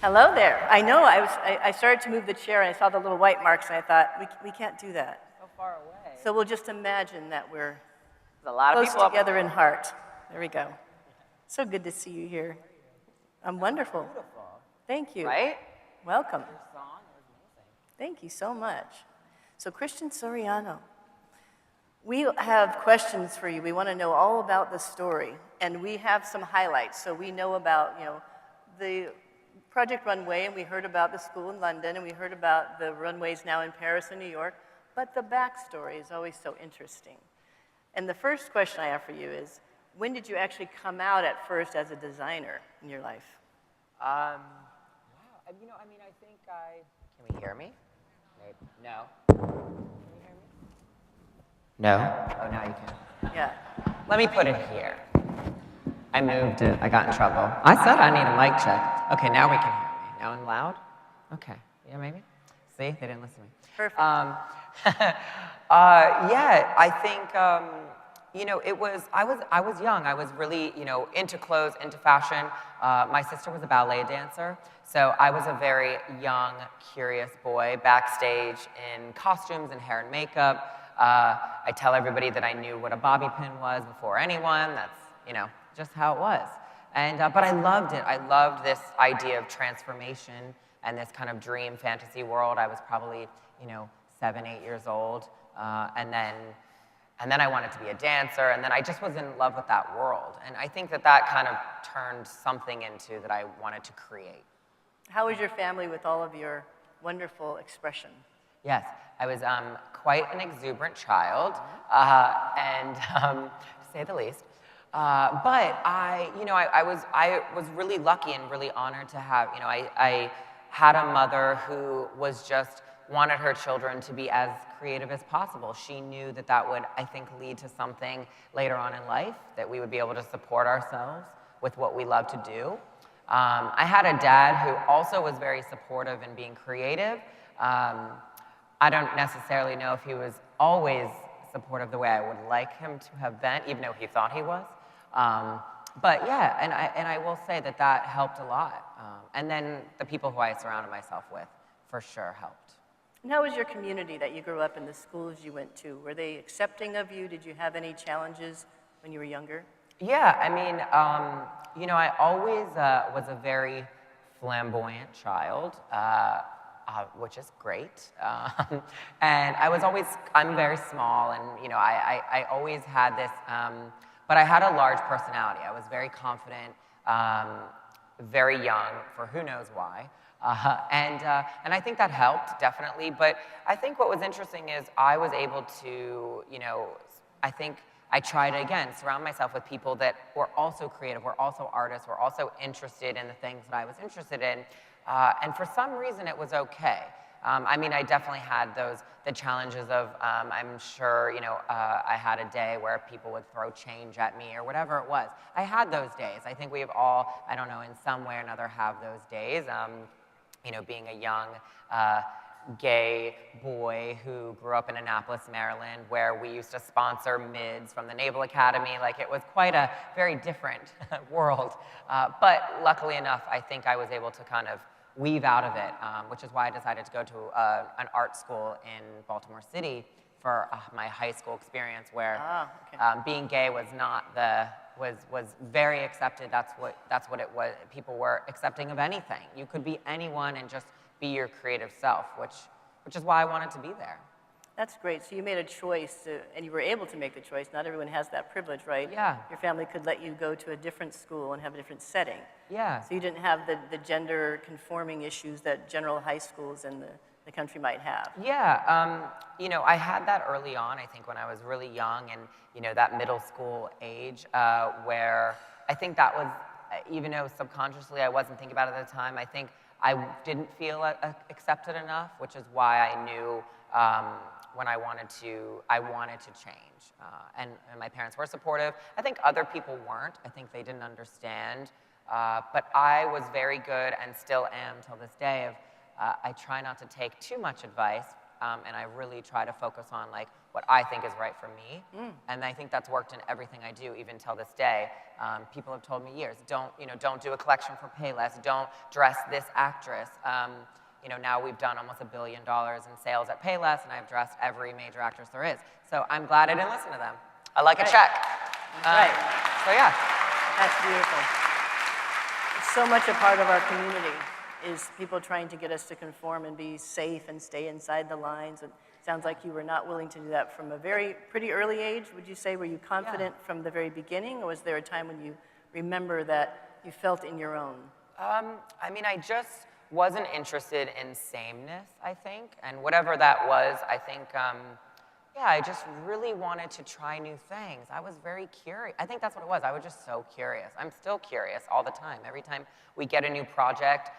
Hello there. I know, I started to move the chair and I saw the little white marks and I thought, we can't do that. So far away. So we'll just imagine that we're There's a lot of close people together in heart. There we go. So good to see you here. I'm wonderful. Beautiful. Thank you. Right? Welcome. Your song was amazing. Thank you so much. So Christian Siriano, we have questions for you. We want to know all about the story, and we have some highlights. So we know about, the Project Runway, and we heard about the school in London, and we heard about the runways now in Paris and New York, but the backstory is always so interesting. And the first question I have for you is, when did you actually come out at first as a designer in your life? Wow. I think Can we hear me? Maybe. No. Can you hear me? No? Oh, now you can. Yeah. Let me put it here. I moved it. I got in trouble. I said I need a mic check. Okay, now we can hear me. Now I'm loud? Okay. Yeah, maybe? See? They didn't listen to me. Perfect. Yeah, I think, I was young. I was really, into clothes, into fashion. My sister was a ballet dancer, so I was a very young, curious boy backstage in costumes and hair and makeup. I tell everybody that I knew what a bobby pin was before anyone. That's, just how it was. And, but I loved it. I loved this idea of transformation and this kind of dream fantasy world. I was probably, 7, 8 years old. And then I wanted to be a dancer, and then I just was in love with that world. And I think that kind of turned something into that I wanted to create. How was your family with all of your wonderful expression? Yes, I was quite an exuberant child, to say the least. But I was really lucky and really honored to have, I had a mother who was just wanted her children to be as creative as possible. She knew that would, I think, lead to something later on in life, that we would be able to support ourselves with what we love to do. I had a dad who also was very supportive in being creative. I don't necessarily know if he was always supportive the way I would like him to have been, even though he thought he was. But yeah, and I will say that helped a lot. And then the people who I surrounded myself with for sure helped. And how was your community that you grew up in, the schools you went to? Were they accepting of you? Did you have any challenges when you were younger? Yeah, I always was a very flamboyant child, which is great. And I'm very small, and I always had this, but I had a large personality. I was very confident, very young, for who knows why. And I think that helped, definitely. But I think what was interesting is I was able to, I think I tried to, again, surround myself with people that were also creative, were also artists, were also interested in the things that I was interested in. And for some reason, it was okay. I definitely had the challenges of, I'm sure, I had a day where people would throw change at me or whatever it was. I had those days. I think we have all, I don't know, in some way or another have those days. Being a young gay boy who grew up in Annapolis, Maryland, where we used to sponsor mids from the Naval Academy. Like, it was quite a very different world. But luckily enough, I think I was able to kind of weave out of it, which is why I decided to go to an art school in Baltimore City for my high school experience, where being gay was not was very accepted. That's what it was. People were accepting of anything. You could be anyone and just be your creative self, which is why I wanted to be there. That's great. So you made a choice, and you were able to make the choice. Not everyone has that privilege, right? Yeah. Your family could let you go to a different school and have a different setting. Yeah. So you didn't have the gender conforming issues that general high schools in the country might have. Yeah, I had that early on, I think, when I was really young, and, that middle school age, where I think that was, even though subconsciously I wasn't thinking about it at the time, I think I didn't feel accepted enough, which is why I knew when I wanted to change. And my parents were supportive. I think other people weren't. I think they didn't understand. But I was very good, and still am till this day, of I try not to take too much advice, and I really try to focus on, like, what I think is right for me. And I think that's worked in everything I do, even till this day. People have told me years, don't do a collection for Payless, don't dress this actress. Now we've done almost $1 billion in sales at Payless, and I've dressed every major actress there is. So I'm glad I didn't listen to them. I like a check. Right. So yeah. That's beautiful. It's so much a part of our community is people trying to get us to conform and be safe and stay inside the lines. And it sounds like you were not willing to do that from a pretty early age, would you say? Were you confident from the very beginning, or was there a time when you remember that you felt in your own? I just wasn't interested in sameness, I think. And whatever that was, I think, I just really wanted to try new things. I was very curious. I think that's what it was. I was just so curious. I'm still curious all the time. Every time we get a new project,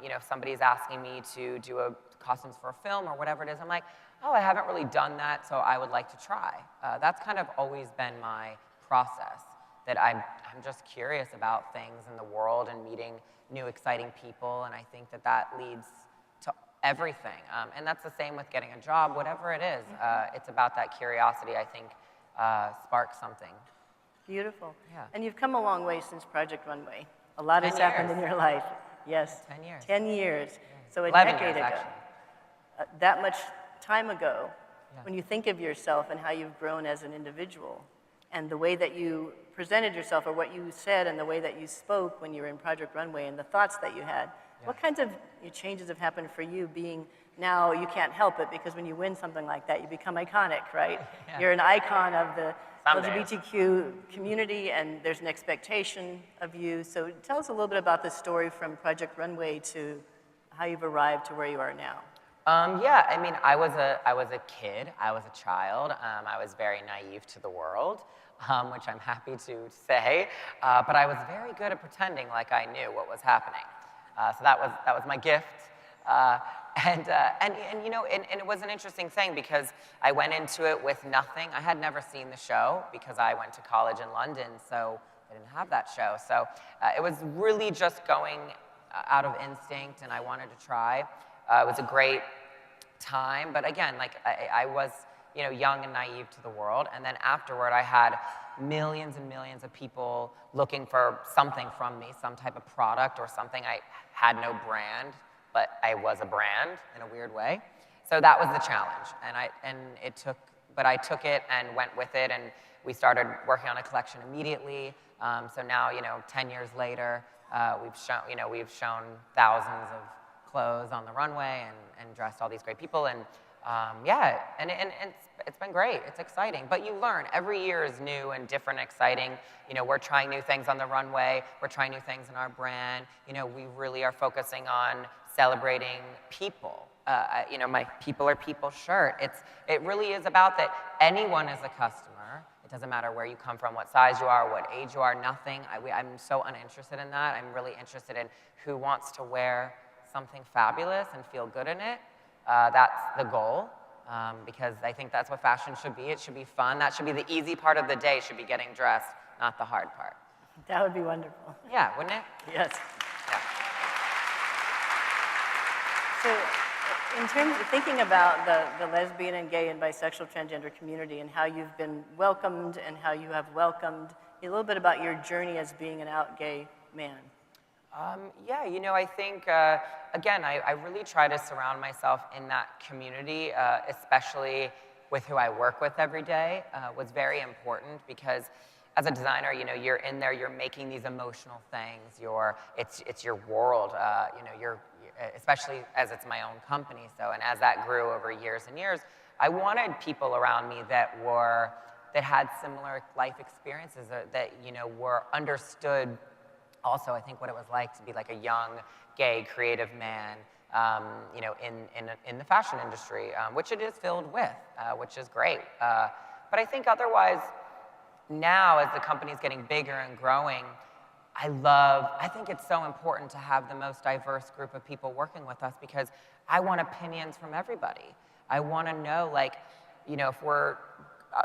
if somebody's asking me to do costumes for a film or whatever it is, I'm like, oh, I haven't really done that, so I would like to try. That's kind of always been my process, that I'm just curious about things in the world and meeting new, exciting people, and I think that leads to everything. And that's the same with getting a job, whatever it is. It's about that curiosity, I think, sparks something. Beautiful. Yeah. And you've come a long way since Project Runway. A lot has happened in your life. Yes. 10 years. 10 years. So a 11 decade years, ago. actually. That much time ago, when you think of yourself and how you've grown as an individual, and the way that you presented yourself, or what you said, and the way that you spoke when you were in Project Runway, and the thoughts that you had, what kinds of changes have happened for you being now, you can't help it, because when you win something like that, you become iconic, right? You're an icon of the LGBTQ community, and there's an expectation of you. So tell us a little bit about the story from Project Runway to how you've arrived to where you are now. I was a kid, I was a child, I was very naive to the world, which I'm happy to say, but I was very good at pretending like I knew what was happening. So that was my gift. And it was an interesting thing, because I went into it with nothing. I had never seen the show because I went to college in London, so I didn't have that show. So it was really just going out of instinct, and I wanted to try. It was a great time, but again, I was young and naive to the world, and then afterward I had millions and millions of people looking for something from me, some type of product or something. I had no brand, but I was a brand in a weird way. So that was the challenge, but I took it and went with it, and we started working on a collection immediately. So now, 10 years later, we've shown thousands of clothes on the runway and dressed all these great people, and it's been great. It's exciting, but you learn. Every year is new and different, exciting. We're trying new things on the runway. We're trying new things in our brand. We really are focusing on celebrating people. My People Are People shirt. It really is about that anyone is a customer. It doesn't matter where you come from, what size you are, what age you are, nothing. I'm so uninterested in that. I'm really interested in who wants to wear something fabulous and feel good in it. That's the goal, because I think that's what fashion should be. It should be fun. That should be the easy part of the day, should be getting dressed, not the hard part. That would be wonderful. Yeah, wouldn't it? Yes. Yeah. So in terms of thinking about the lesbian and gay and bisexual transgender community and how you've been welcomed and how you have welcomed, a little bit about your journey as being an out gay man. I think, again, I really try to surround myself in that community, especially with who I work with every day, was very important, because as a designer, you're in there, you're making these emotional things, it's your world, especially as it's my own company. So, and as that grew over years and years, I wanted people around me that had similar life experiences, that were understood. Also, I think what it was like to be like a young, gay, creative man, in the fashion industry, which it is filled with, which is great. But I think otherwise, now as the company's getting bigger and growing, I think it's so important to have the most diverse group of people working with us, because I want opinions from everybody. I want to know, if we're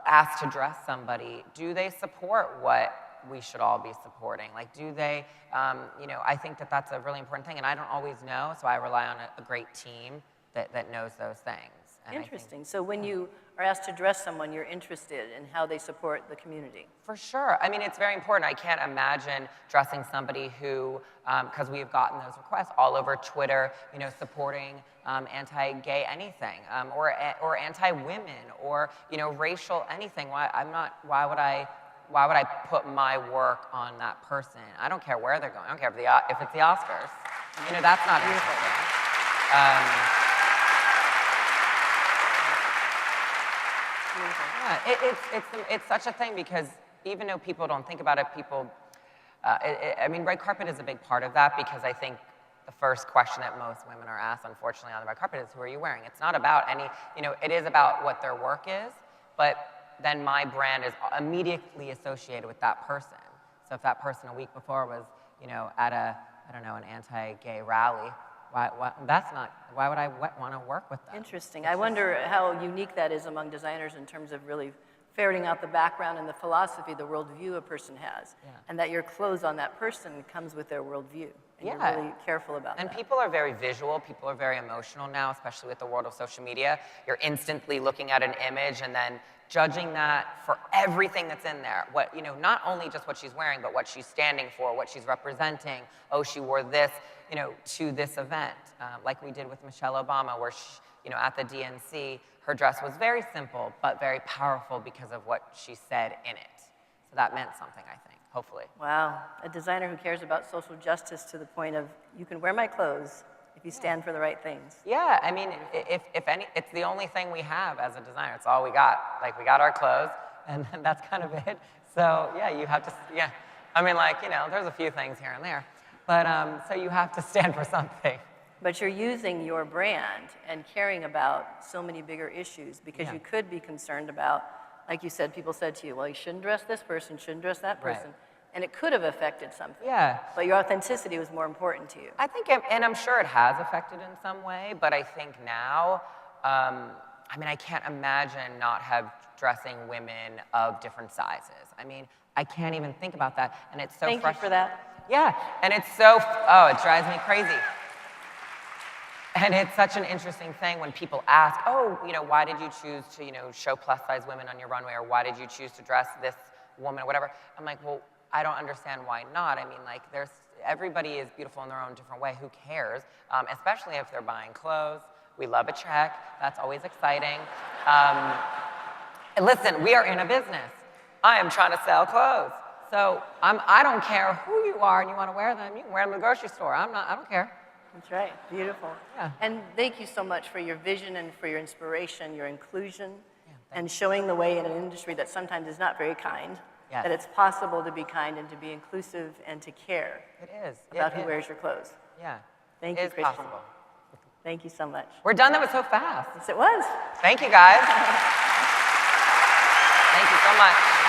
asked to dress somebody, do they support what we should all be supporting? Do they, I think that's a really important thing, and I don't always know, so I rely on a great team that knows those things. And I think, Interesting. So when you are asked to dress someone, you're interested in how they support the community. for sure. I mean, it's very important. I can't imagine dressing somebody who, because we've gotten those requests all over Twitter, you know, supporting anti-gay anything, or anti-women, or you know, racial anything. Why would I put my work on that person? I don't care where they're going. I don't care if it's the Oscars. You know, that's not interesting. Yeah, it's such a thing, because even though people don't think about it, I mean, red carpet is a big part of that, because I think the first question that most women are asked, unfortunately, on the red carpet is, who are you wearing? It's not about you know, it is about what their work is, but then my brand is immediately associated with that person. So if that person a week before was, you know, at I don't know, an anti-gay rally, why would I want to work with them? Interesting. I wonder how unique that is among designers in terms of really ferreting out the background and the philosophy, the worldview a person has, and that your clothes on that person comes with their worldview, and you're really careful about that. And people are very visual, people are very emotional now, especially with the world of social media. You're instantly looking at an image and then judging that for everything that's in there. What, you know, not only just what she's wearing, but what she's standing for, what she's representing. Oh, she wore this, you know, to this event, like we did with Michelle Obama, where she, you know, at the DNC, her dress was very simple, but very powerful because of what she said in it. So that meant something, I think, hopefully. Wow, a designer who cares about social justice to the point of, you can wear my clothes if you stand for the right things. Yeah, I mean, if any, it's the only thing we have as a designer. It's all we got. Like, we got our clothes, and that's kind of it. So yeah, you have to, yeah. I mean, like, you know, there's a few things here and there, but so you have to stand for something. But you're using your brand and caring about so many bigger issues, because you could be concerned about, like you said, people said to you, well, you shouldn't dress this person, shouldn't dress that person. Right. And it could have affected something. Yeah. But your authenticity was more important to you. I think, and I'm sure it has affected in some way, but I think now, I mean, I can't imagine not dressing women of different sizes. I mean, I can't even think about that, and it's so Thank you for that. Yeah, and it's so, oh, it drives me crazy. And it's such an interesting thing when people ask, oh, you know, why did you choose to, you know, show plus-size women on your runway, or why did you choose to dress this woman, or whatever? I'm like, well, I don't understand why not. I mean, like, everybody is beautiful in their own different way. Who cares? Especially if they're buying clothes. We love a check. That's always exciting. And listen, we are in a business. I am trying to sell clothes. So I don't care who you are and you want to wear them. You can wear them in the grocery store. I don't care. That's right. Beautiful. Yeah. And thank you so much for your vision and for your inspiration, your inclusion, and showing the way in an industry that sometimes is not very kind. Yes. That it's possible to be kind and to be inclusive and to care about who wears your clothes. Yeah. Thank you, It is Christian. possible. Thank you so much. We're done. That was so fast. Yes, it was. Thank you, guys. Thank you so much.